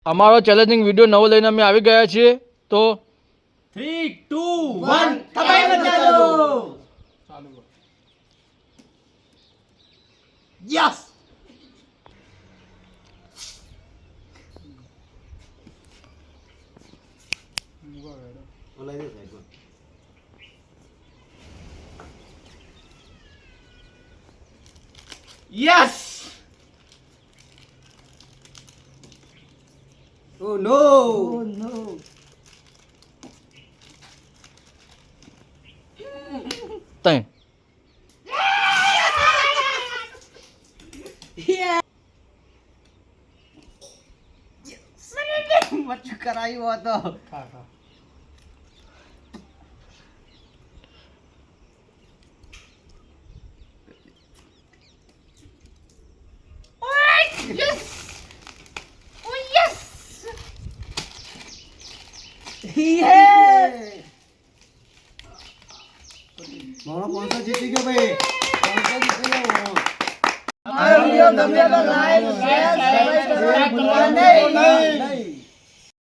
અમારો challenging video નવો લઈને અમે આવી ગયા છીએ તો 3 2 1 ધમાઈ મચાલો ચાલુ yes yes Oh no! Oh no! તઈ Yeah! મચ્છું કરાયું હતો. Yes! Oh yes! Yeah! મારો 500 જીતી ગયો ભાઈ. 500 જીતી ગયો. આ વિડિયો ગમે તો લાઈક શેર સબસ્ક્રાઇબ કરવાનું ભૂલતા નહીં.